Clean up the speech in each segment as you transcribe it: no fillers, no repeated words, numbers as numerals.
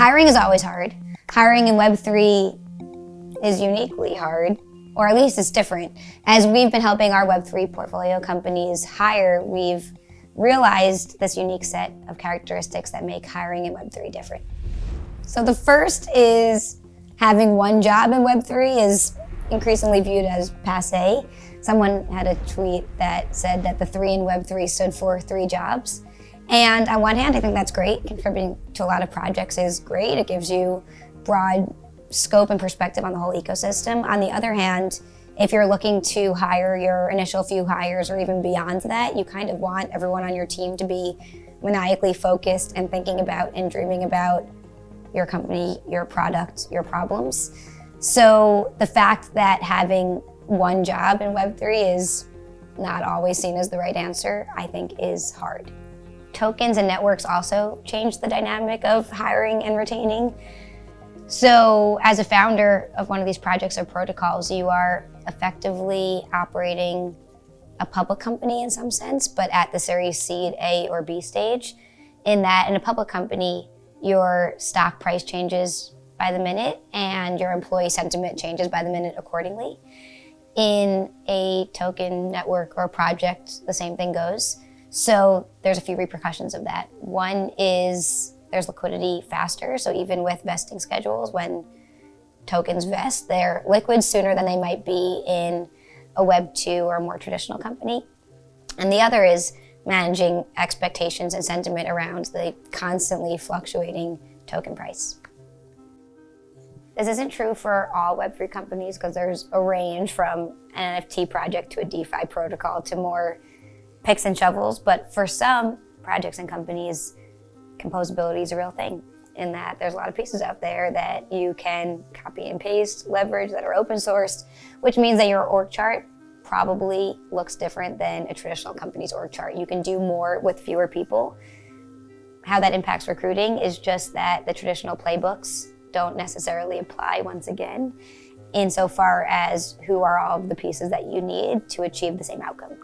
Hiring is always hard. Hiring in Web3 is uniquely hard, or at least it's different. As we've been helping our Web3 portfolio companies hire, we've realized this unique set of characteristics that make hiring in Web3 different. So the first is having one job in Web3 is increasingly viewed as passé. Someone had a tweet that said that the 3 in Web3 stood for 3 jobs. And on one hand, I think that's great. Contributing to a lot of projects is great. It gives you broad scope and perspective on the whole ecosystem. On the other hand, if you're looking to hire your initial few hires or even beyond that, you kind of want everyone on your team to be maniacally focused and thinking about and dreaming about your company, your product, your problems. So the fact that having one job in Web3 is not always seen as the right answer, I think is hard. Tokens and networks also change the dynamic of hiring and retaining. So as a founder of one of these projects or protocols, you are effectively operating a public company in some sense, but at the Series Seed A or B stage, in that in a public company, your stock price changes by the minute and your employee sentiment changes by the minute accordingly. In a token network or project, the same thing goes. So there's a few repercussions of that. One is there's liquidity faster. So even with vesting schedules, when tokens vest, they're liquid sooner than they might be in a Web2 or a more traditional company. And the other is managing expectations and sentiment around the constantly fluctuating token price. This isn't true for all Web3 companies because there's a range from an NFT project to a DeFi protocol to more picks and shovels, but for some projects and companies, composability is a real thing in that there's a lot of pieces out there that you can copy and paste, leverage, that are open sourced, which means that your org chart probably looks different than a traditional company's org chart. You can do more with fewer people. How that impacts recruiting is just that the traditional playbooks don't necessarily apply once again, insofar as who are all of the pieces that you need to achieve the same outcome.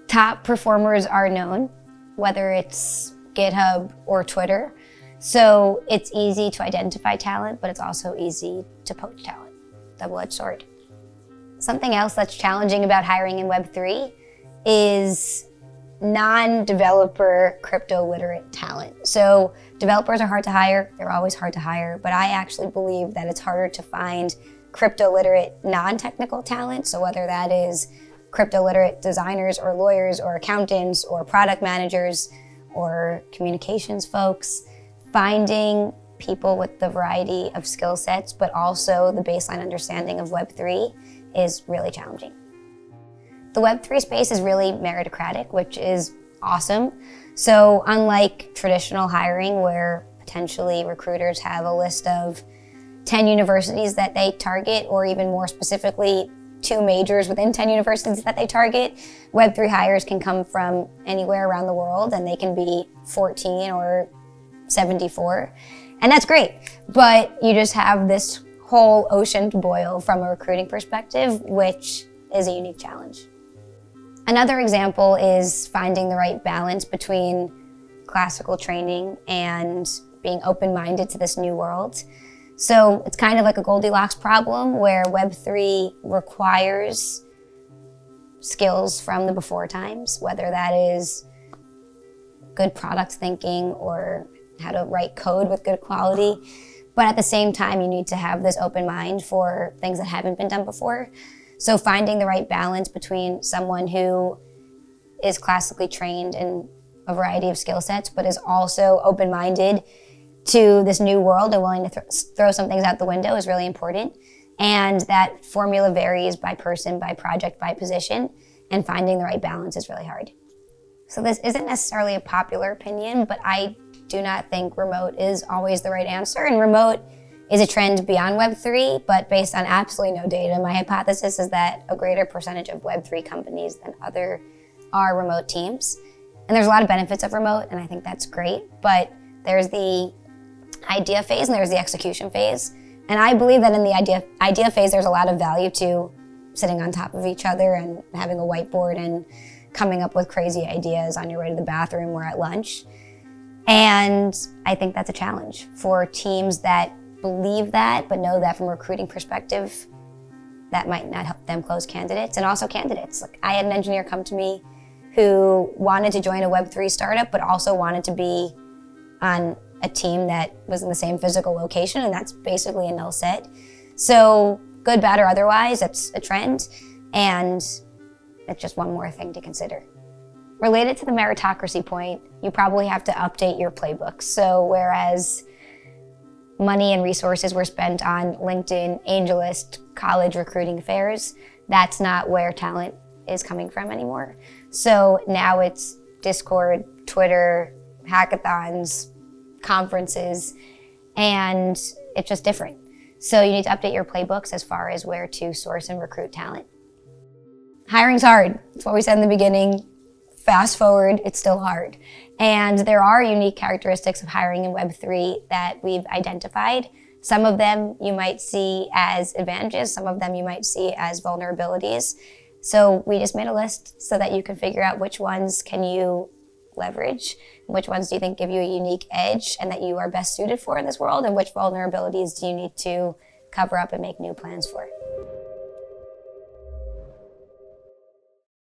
Top performers are known, whether it's GitHub or Twitter. So it's easy to identify talent, but it's also easy to poach talent. Double-edged sword. Something else that's challenging about hiring in Web3 is non-developer crypto-literate talent. So developers are hard to hire, they're always hard to hire, but I actually believe that it's harder to find crypto-literate non-technical talent. So whether that is crypto-literate designers or lawyers or accountants or product managers or communications folks, finding people with the variety of skill sets, but also the baseline understanding of Web3 is really challenging. The Web3 space is really meritocratic, which is awesome. So unlike traditional hiring where potentially recruiters have a list of 10 universities that they target, or even more specifically, 2 majors within 10 universities that they target, Web3 hires can come from anywhere around the world and they can be 14 or 74. And that's great, but you just have this whole ocean to boil from a recruiting perspective, which is a unique challenge. Another example is finding the right balance between classical training and being open-minded to this new world. So it's kind of like a Goldilocks problem where Web3 requires skills from the before times, whether that is good product thinking or how to write code with good quality. But at the same time, you need to have this open mind for things that haven't been done before. So finding the right balance between someone who is classically trained in a variety of skill sets, but is also open-minded to this new world and willing to throw some things out the window is really important. And that formula varies by person, by project, by position, and finding the right balance is really hard. So this isn't necessarily a popular opinion, but I do not think remote is always the right answer. And remote is a trend beyond Web3, but based on absolutely no data, my hypothesis is that a greater percentage of Web3 companies than other are remote teams. And there's a lot of benefits of remote, and I think that's great, but there's the idea phase and there's the execution phase. And I believe that in the idea phase, there's a lot of value to sitting on top of each other and having a whiteboard and coming up with crazy ideas on your way to the bathroom or at lunch. And I think that's a challenge for teams that believe that, but know that from a recruiting perspective, that might not help them close candidates. And also candidates. Like, I had an engineer come to me who wanted to join a Web3 startup, but also wanted to be on a team that was in the same physical location, and that's basically a null set. So good, bad, or otherwise, it's a trend, and it's just one more thing to consider. Related to the meritocracy point, you probably have to update your playbooks. So whereas money and resources were spent on LinkedIn, AngelList, college recruiting fairs, that's not where talent is coming from anymore. So now it's Discord, Twitter, hackathons, conferences, and it's just different. So you need to update your playbooks as far as where to source and recruit talent. Hiring's hard. That's what we said in the beginning. Fast forward, it's still hard. And there are unique characteristics of hiring in Web3 that we've identified. Some of them you might see as advantages, some of them you might see as vulnerabilities. So we just made a list so that you can figure out which ones can you leverage, which ones do you think give you a unique edge and that you are best suited for in this world, and which vulnerabilities do you need to cover up and make new plans for.